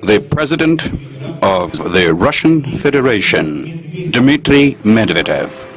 the President of the Russian Federation, Dmitry Medvedev.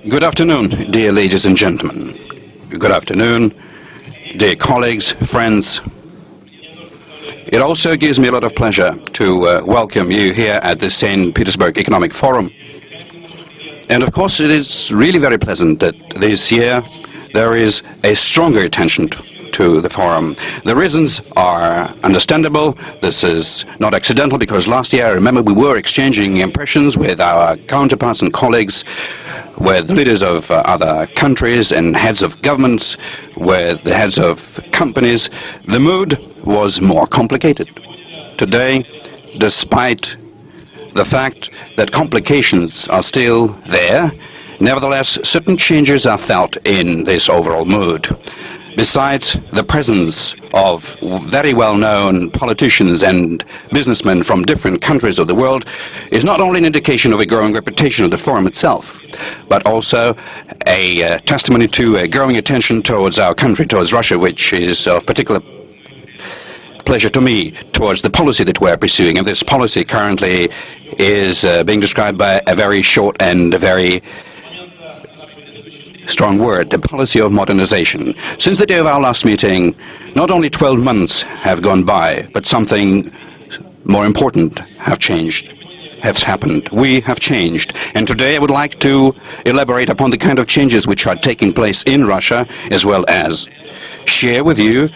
Good afternoon, dear ladies and gentlemen. Good afternoon, dear colleagues, friends. It also gives me a lot of pleasure to welcome you here at the St. Petersburg Economic Forum. And of course, it is really very pleasant that this year there is a stronger attention to the forum. The reasons are understandable. This is not accidental, because last year, I remember, we were exchanging impressions with our counterparts and colleagues, with leaders of other countries and heads of governments, with the heads of companies. The mood was more complicated. Today, despite the fact that complications are still there, nevertheless, certain changes are felt in this overall mood. Besides, the presence of very well-known politicians and businessmen from different countries of the world is not only an indication of a growing reputation of the forum itself, but also a testimony to a growing attention towards our country, towards Russia, which is of particular pleasure to me, towards the policy that we're pursuing. And this policy currently is being described by a very short and very strong word: the policy of modernization. Since the day of our last meeting, not only 12 months have gone by, but something more important has happened. We have changed. And today I would like to elaborate upon the kind of changes which are taking place in Russia, as well as share with you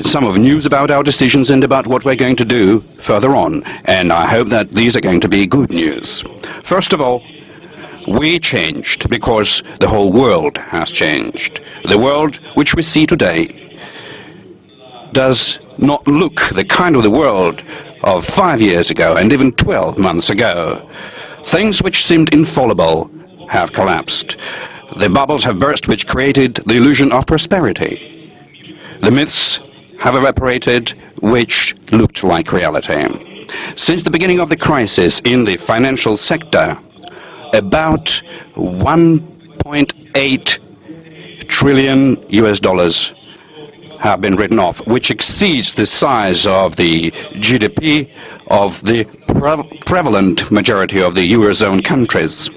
some of news about our decisions and about what we're going to do further on. And I hope that these are going to be good news. First of all, we changed because the whole world has changed. The world which we see today does not look the kind of the world of 5 years ago and even 12 months ago. Things which seemed infallible have collapsed. The bubbles have burst which created the illusion of prosperity. The myths have evaporated which looked like reality. Since the beginning of the crisis in the financial sector, about 1.8 trillion US dollars have been written off, which exceeds the size of the GDP of the prevalent majority of the Eurozone countries.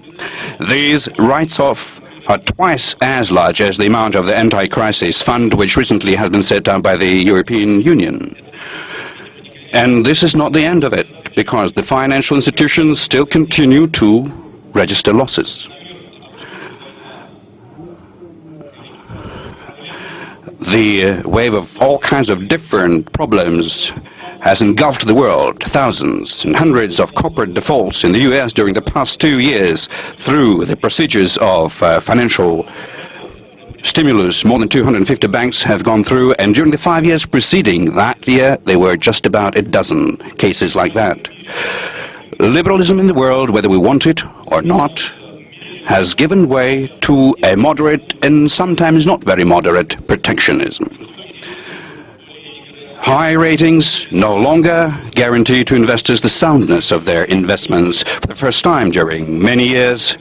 These write-offs are twice as large as the amount of the anti-crisis fund, which recently has been set up by the European Union. And this is not the end of it, because the financial institutions still continue to register losses. The wave of all kinds of different problems has engulfed the world. Thousands and hundreds of corporate defaults in the US during the past 2 years through the procedures of financial stimulus. More than 250 banks have gone through, and during the 5 years preceding that year, there were just about a dozen cases like that. Liberalism in the world, whether we want it or not, has given way to a moderate and sometimes not very moderate protectionism. High ratings no longer guarantee to investors the soundness of their investments. For the first time during many years,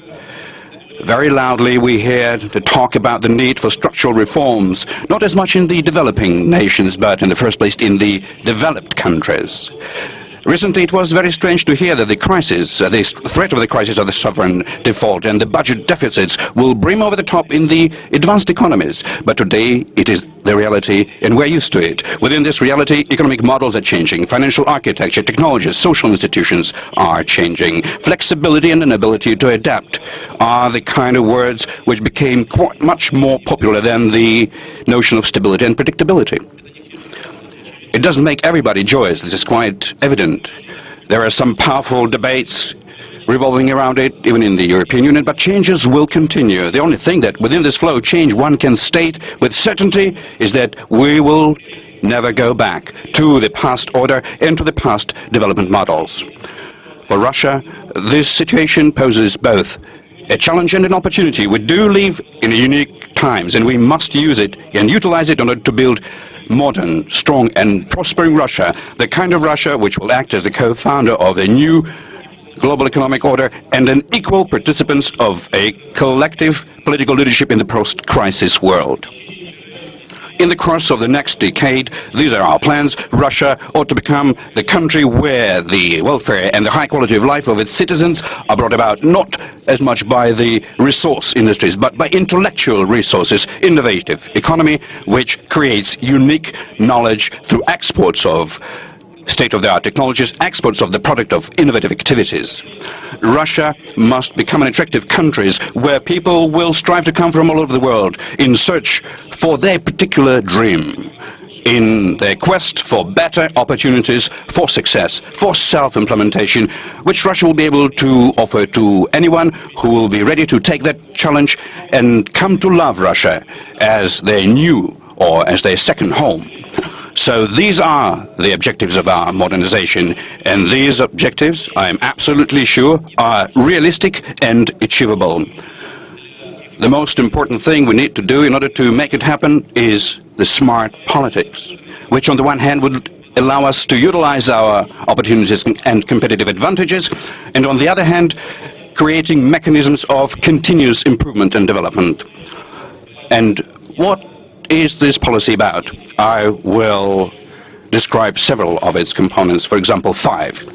very loudly we hear the talk about the need for structural reforms, not as much in the developing nations, but in the first place in the developed countries. Recently, it was very strange to hear that the crisis, the threat of the crisis of the sovereign default and the budget deficits will brim over the top in the advanced economies. But today, it is the reality, and we're used to it. Within this reality, economic models are changing. Financial architecture, technologies, social institutions are changing. Flexibility and an ability to adapt are the kind of words which became quite much more popular than the notion of stability and predictability. It doesn't make everybody joyous. This is quite evident. There are some powerful debates revolving around it, even in the European Union, but changes will continue. The only thing that within this flow of change one can state with certainty is that we will never go back to the past order and to the past development models. For Russia, this situation poses both a challenge and an opportunity. We do live in unique times, and we must use it and utilize it in order to build modern, strong and prospering Russia, the kind of Russia which will act as a co-founder of a new global economic order and an equal participant of a collective political leadership in the post-crisis world. In the course of the next decade, these are our plans. Russia ought to become the country where the welfare and the high quality of life of its citizens are brought about not as much by the resource industries, but by intellectual resources, innovative economy, which creates unique knowledge through exports of state-of-the-art technologies, exports of the product of innovative activities. Russia must become an attractive country where people will strive to come from all over the world in search for their particular dream, in their quest for better opportunities, for success, for self-implementation, which Russia will be able to offer to anyone who will be ready to take that challenge and come to love Russia as their new or as their second home. So these are the objectives of our modernization, and these objectives, I am absolutely sure, are realistic and achievable. The most important thing we need to do in order to make it happen is the smart politics, which on the one hand would allow us to utilize our opportunities and competitive advantages, and on the other hand, creating mechanisms of continuous improvement and development. And what is this policy about? I will describe several of its components, for example, 5.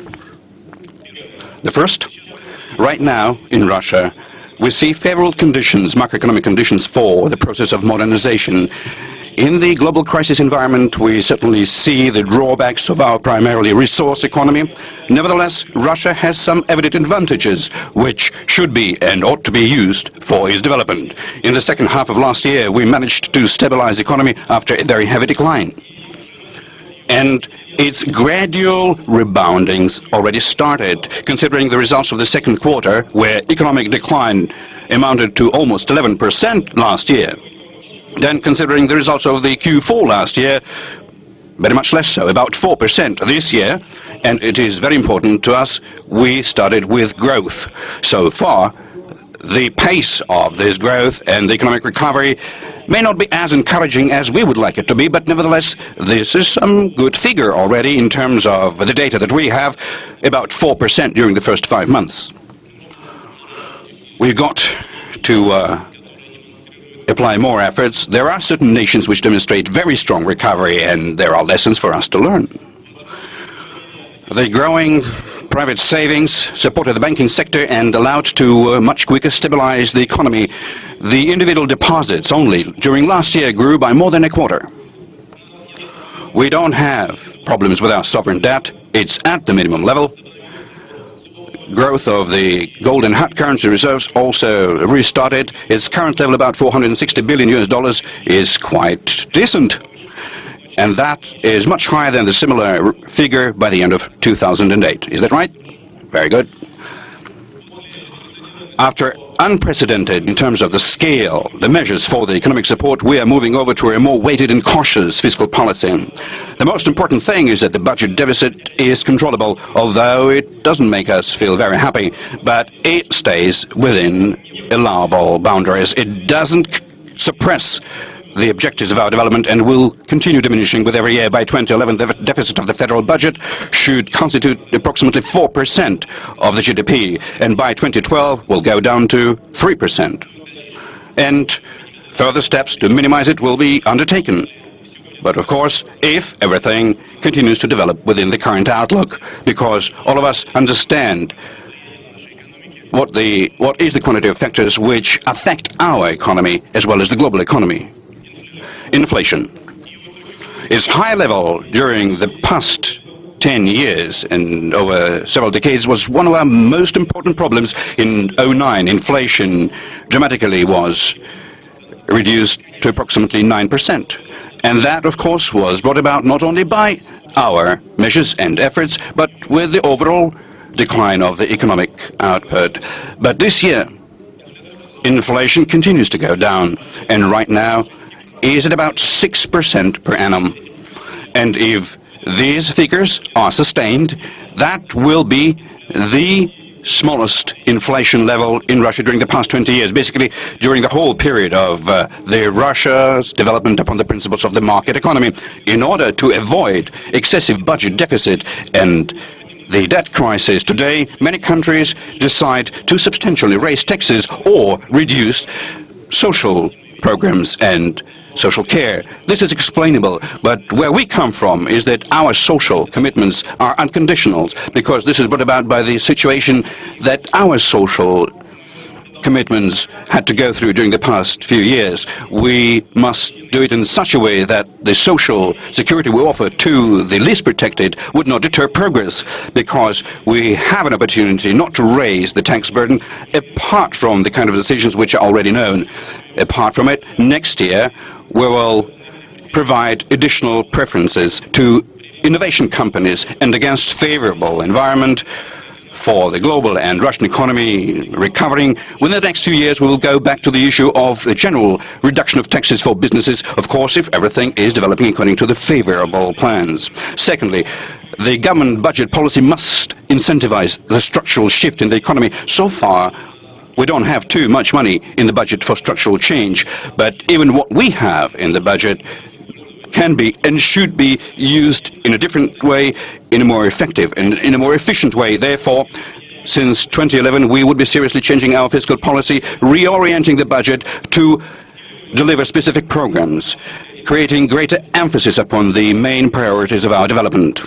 The first, right now in Russia, we see favorable conditions, macroeconomic conditions for the process of modernization. In the global crisis environment, we certainly see the drawbacks of our primarily resource economy. Nevertheless, Russia has some evident advantages which should be and ought to be used for its development. In the second half of last year, we managed to stabilize the economy after a very heavy decline. And its gradual reboundings already started, considering the results of the second quarter, where economic decline amounted to almost 11% last year. Then, considering the results of the Q4 last year, very much less so, about 4% this year, and it is very important to us, we started with growth. So far, the pace of this growth and the economic recovery may not be as encouraging as we would like it to be, but nevertheless, this is some good figure already in terms of the data that we have, about 4% during the first 5 months. We've got to apply more efforts. There are certain nations which demonstrate very strong recovery, and there are lessons for us to learn. The growing private savings supported the banking sector and allowed to much quicker stabilize the economy. The individual deposits only during last year grew by more than a quarter. We don't have problems with our sovereign debt. It's at the minimum level. Growth of the gold and hard currency reserves also restarted. Its current level, about $460 billion US, is quite decent. And that is much higher than the similar figure by the end of 2008. Is that right? Very good. After unprecedented in terms of the scale, the measures for the economic support, we are moving over to a more weighted and cautious fiscal policy. The most important thing is that the budget deficit is controllable, although it doesn't make us feel very happy, but it stays within allowable boundaries. It doesn't suppress the objectives of our development and will continue diminishing with every year. By 2011, the deficit of the federal budget should constitute approximately 4% of the GDP, and by 2012 will go down to 3%. And further steps to minimize it will be undertaken. But of course, if everything continues to develop within the current outlook, because all of us understand what is the quantity of factors which affect our economy as well as the global economy. Inflation. Its high level during the past 10 years and over several decades was one of our most important problems. In 2009, inflation dramatically was reduced to approximately 9%. And that, of course, was brought about not only by our measures and efforts, but with the overall decline of the economic output. But this year, inflation continues to go down, and right now is at about 6% per annum. And if these figures are sustained, That will be the smallest inflation level in Russia during the past 20 years, basically during the whole period of Russia's development upon the principles of the market economy. In order to avoid excessive budget deficit and the debt crisis today, many countries decide to substantially raise taxes or reduce social programs and social care. This is explainable, but where we come from is that our social commitments are unconditional, because this is brought about by the situation that our social commitments had to go through during the past few years. We must do it in such a way that the social security we offer to the least protected would not deter progress, because we have an opportunity not to raise the tax burden apart from the kind of decisions which are already known. Apart from it, next year we will provide additional preferences to innovation companies, and against favorable environment for the global and Russian economy recovering, within the next few years we will go back to the issue of the general reduction of taxes for businesses, of course, if everything is developing according to the favorable plans. Secondly, the government budget policy must incentivize the structural shift in the economy. So far, we don't have too much money in the budget for structural change, but even what we have in the budget can be and should be used in a different way, in a more effective and in a more efficient way. Therefore, since 2011, we would be seriously changing our fiscal policy, reorienting the budget to deliver specific programs, creating greater emphasis upon the main priorities of our development.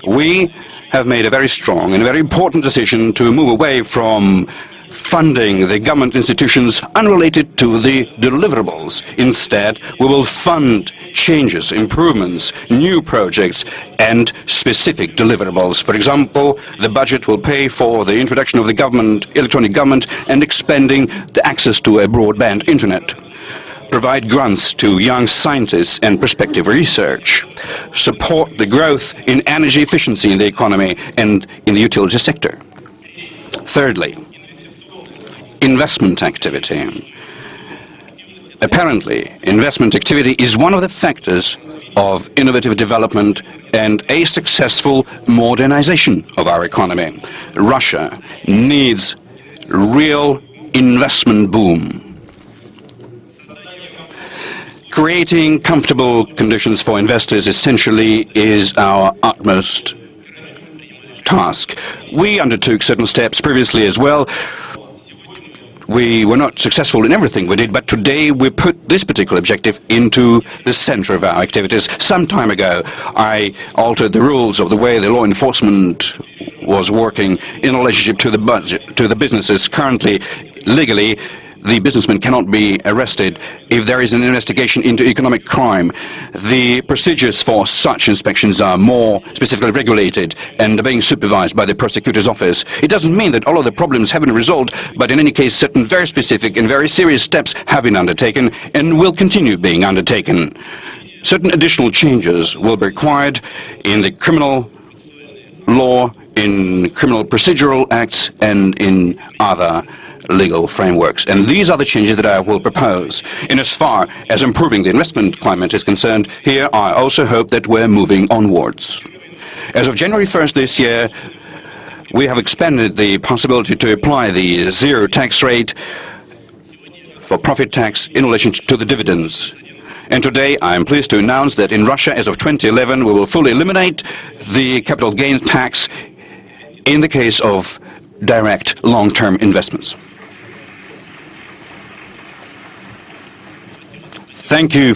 We have made a very strong and very important decision to move away from funding the government institutions unrelated to the deliverables. Instead, we will fund changes, improvements, new projects, and specific deliverables. For example, the budget will pay for the introduction of the electronic government, and expanding the access to a broadband internet. Provide grants to young scientists and prospective research. Support the growth in energy efficiency in the economy and in the utility sector. Thirdly, investment activity. Apparently, investment activity is one of the factors of innovative development and a successful modernization of our economy. Russia needs real investment boom. Creating comfortable conditions for investors essentially is our utmost task. We undertook certain steps previously as well. We were not successful in everything we did, but today we put this particular objective into the center of our activities. Some time ago, I altered the rules of the way the law enforcement was working in relationship to the budget, to the businesses. Currently, legally, the businessman cannot be arrested if there is an investigation into economic crime. The procedures for such inspections are more specifically regulated and are being supervised by the prosecutor's office. It doesn't mean that all of the problems have been resolved, but in any case, certain very specific and very serious steps have been undertaken and will continue being undertaken. Certain additional changes will be required in the criminal law, in criminal procedural acts, and in other legal frameworks. And these are the changes that I will propose. In as far as improving the investment climate is concerned, here I also hope that we're moving onwards. As of January 1st this year, we have expanded the possibility to apply the zero tax rate for profit tax in relation to the dividends. And today I am pleased to announce that in Russia, as of 2011, we will fully eliminate the capital gains tax in the case of direct long-term investments. Thank you.